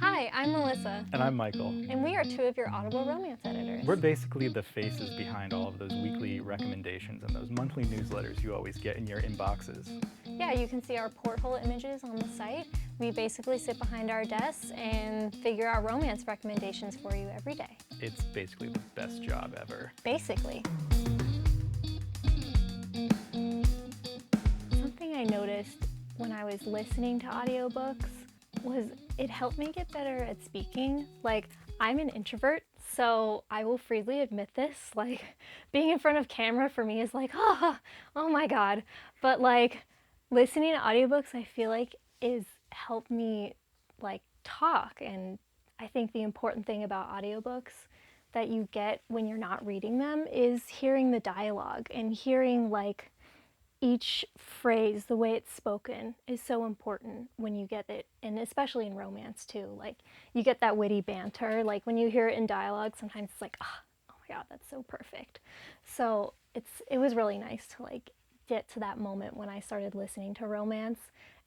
Hi, I'm Melissa, And I'm Michael. and we are two of your Audible romance editors. We're basically the faces behind all of those weekly recommendations and those monthly newsletters you always get in your inboxes. Yeah, you can see our porthole images on the site. We basically sit behind our desks and figure out romance recommendations for you every day. It's basically the best job ever. Basically. Something I noticed when I was listening to audiobooks was it helped me get better at speaking. Like, I'm an introvert, so I will freely admit this. Like, being in front of camera for me is like, oh my God. But like, listening to audiobooks, I feel like is helped me like talk. And I think the important thing about audiobooks that you get when you're not reading them is hearing the dialogue and hearing like each phrase, the way it's spoken, is so important when you get it, and especially in romance too. Like, you get that witty banter. Like, when you hear it in dialogue, sometimes it's like, oh my God, that's so perfect. So it was really nice to like get to that moment when I started listening to romance,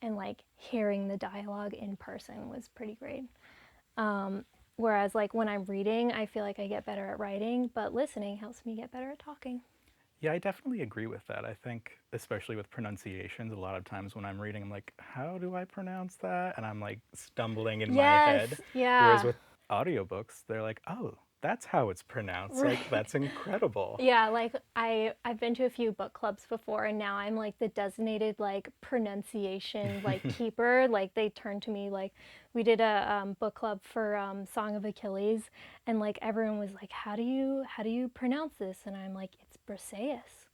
and like hearing the dialogue in person was pretty great. Whereas like when I'm reading, I feel like I get better at writing, but listening helps me get better at talking. Yeah, I definitely agree with that. I think, especially with pronunciations, a lot of times when I'm reading, I'm like, how do I pronounce that? And I'm like stumbling in my Yes, head. Whereas yeah. with audiobooks, they're like, oh, that's how it's pronounced. Like, Right. that's incredible. Yeah, like I've been to a few book clubs before, and now I'm like the designated like pronunciation like keeper. Like, they turn to me. Like, we did a book club for Song of Achilles, and like everyone was like, how do you pronounce this? And I'm like, it's Briseis.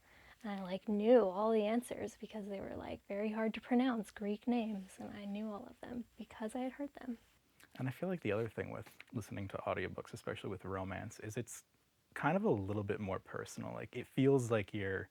And I like knew all the answers because they were like very hard to pronounce Greek names, and I knew all of them because I had heard them. And I feel like the other thing with listening to audiobooks, especially with romance, is it's kind of a little bit more personal. Like it feels like you're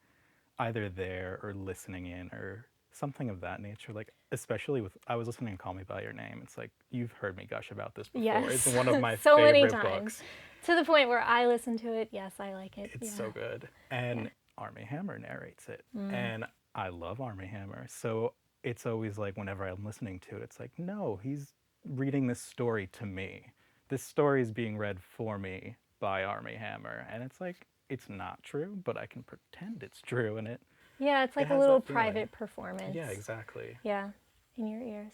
either there or listening in or something of that nature. Like especially with I was listening to Call Me by Your Name. It's like you've heard me gush about this before. It's Yes, one of my so many favorite times. books. To the point where I listen to it. Yes, I like it. It's Yeah. so good. Yeah. And Armie Hammer narrates it. And I love Armie Hammer. So it's always like whenever I'm listening to it, it's like, no, he's reading this story to me. This story is being read for me by Armie Hammer. And it's like, it's not true, but I can pretend it's true. And Yeah, it's it like a has little that feeling. private performance. Yeah, exactly. Yeah, in your ears.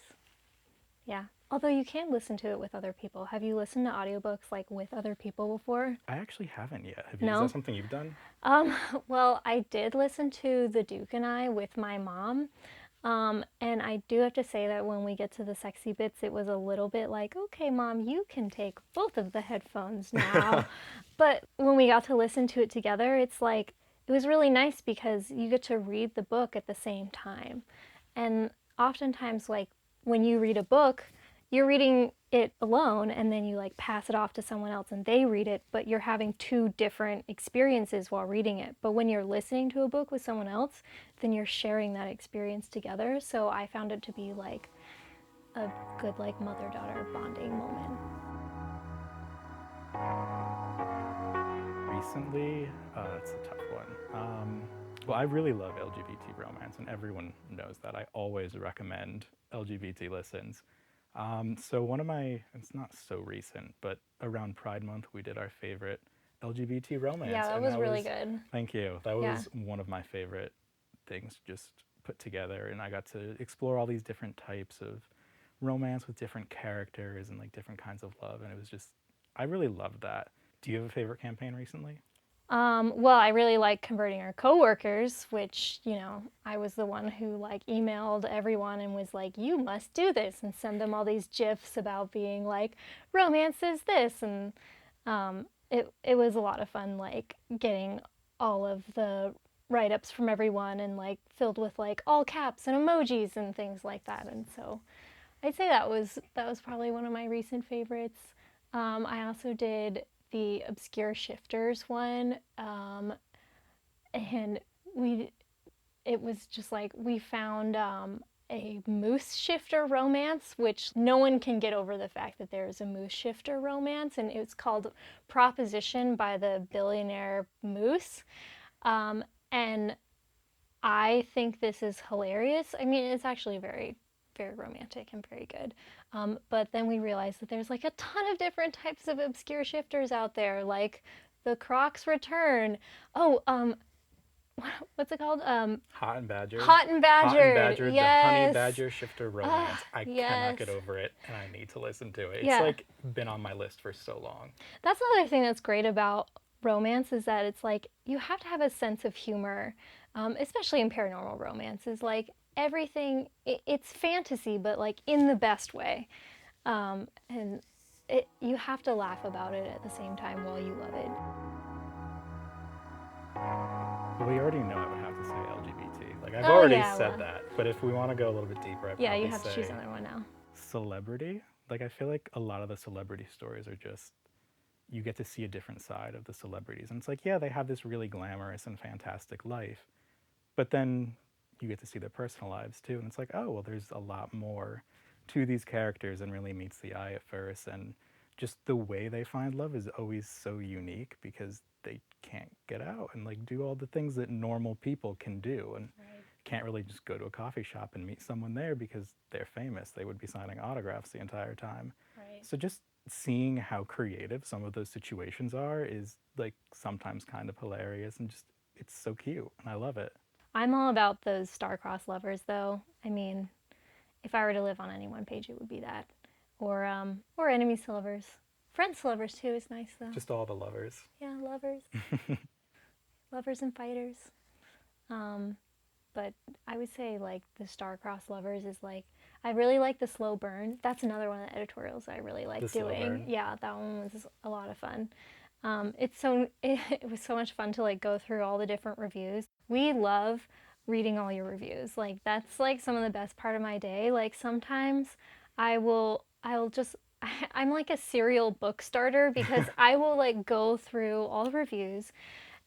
Yeah. Although you can listen to it with other people. Have you listened to audiobooks like with other people before? I actually haven't yet. Have you? Is that No? something you've done? Well, I did listen to The Duke and I with my mom. And I do have to say that when we get to the sexy bits, it was a little bit like, okay, mom, you can take both of the headphones now. But when we got to listen to it together, it's like, it was really nice because you get to read the book at the same time. And oftentimes, like, when you read a book, you're reading it alone and then you like pass it off to someone else and they read it, but you're having two different experiences while reading it. But when you're listening to a book with someone else, then you're sharing that experience together. So I found it to be like a good like mother-daughter bonding moment. Recently, it's a tough one. Well, I really love LGBT romance, and everyone knows that. I always recommend LGBT listens. So one of my, it's not so recent, but around Pride Month, we did our favorite LGBT Yeah, romance, that and was that really was, good. thank you, that Yeah. was one of my favorite things just put together, and I got to explore all these different types of romance with different characters and like different kinds of love, and it was just, I really loved that. Do you have a favorite campaign recently? Well, I really like converting our coworkers, which, I was the one who like emailed everyone and was like, you must do this, and send them all these GIFs about being like, romance is this. And it was a lot of fun, like getting all of the write ups from everyone and like filled with like all caps and emojis and things like that. And so I'd say that was probably one of my recent favorites. I also did the obscure shifters one, and we it was just like we found a moose shifter romance, which no one can get over the fact that there's a moose shifter romance, and it's called Proposition by the Billionaire Moose. And I think this is hilarious. I mean, it's actually very very romantic and very good. But then we realized that there's like a ton of different types of obscure shifters out there, like The Croc's Return. Oh, what's it called? Hot and Badgered. Hot and Hot and Badgered. Badgered, the Honey Yes. Badger shifter romance. I cannot Yes. get over it, and I need to listen to it. It's Yeah. like been on my list for so long. That's the other thing that's great about romance is that it's like you have to have a sense of humor, especially in paranormal romance. Is like everything, it's fantasy, but like in the best way. And you have to laugh about it at the same time while you love it. We already know I would have to say LGBT. Like, I've Oh, already yeah, said well. that, but if we want to go a little bit deeper, I'd Yeah, probably you have to say choose another one now. celebrity. Like, I feel like a lot of the celebrity stories are just, you get to see a different side of the celebrities. And it's like, yeah, they have this really glamorous and fantastic life, but then you get to see their personal lives too. And it's like, oh, well, there's a lot more to these characters than really meets the eye at first. And just the way they find love is always so unique because they can't get out and like do all the things that normal people can do, and can't really just go to a coffee shop and meet someone there because they're famous. They would be signing autographs the entire time. Right. So just seeing how creative some of those situations are is like sometimes kind of hilarious, and just it's so cute and I love it. I'm all about those star-crossed lovers, though. I mean, if I were to live on any one page, it would be that, or enemies to lovers. Friends to lovers too is nice, though. Just all the lovers. Yeah, lovers, lovers and fighters. But I would say like the star-crossed lovers is like, I really like the slow burn. That's another one of the editorials I really like The slow doing. burn. Yeah, that one was a lot of fun. It was so much fun to like go through all the different reviews. We love reading all your reviews. Like that's like some of the best part of my day. Like sometimes I'll just I'm like a serial book starter because I will like go through all the reviews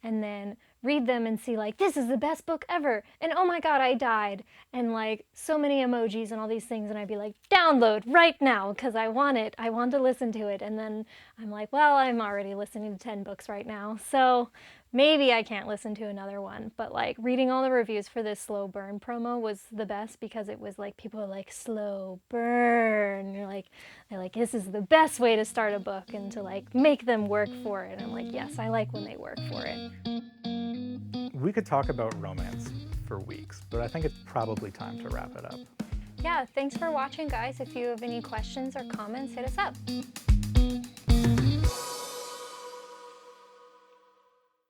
and then read them and see like, this is the best book ever, and oh my god, I died, and like so many emojis and all these things, and I'd be like, download right now because I want it, I want to listen to it. And then I'm like, well, I'm already listening to 10 books right now, so maybe I can't listen to another one. But like reading all the reviews for this slow burn promo was the best because it was like, people are like, slow burn, they're like, this is the best way to start a book and to like make them work for it. And I'm like, yes, I like when they work for it. We could talk about romance for weeks, but I think it's probably time to wrap it up. Yeah, thanks for watching, guys. If you have any questions or comments, hit us up.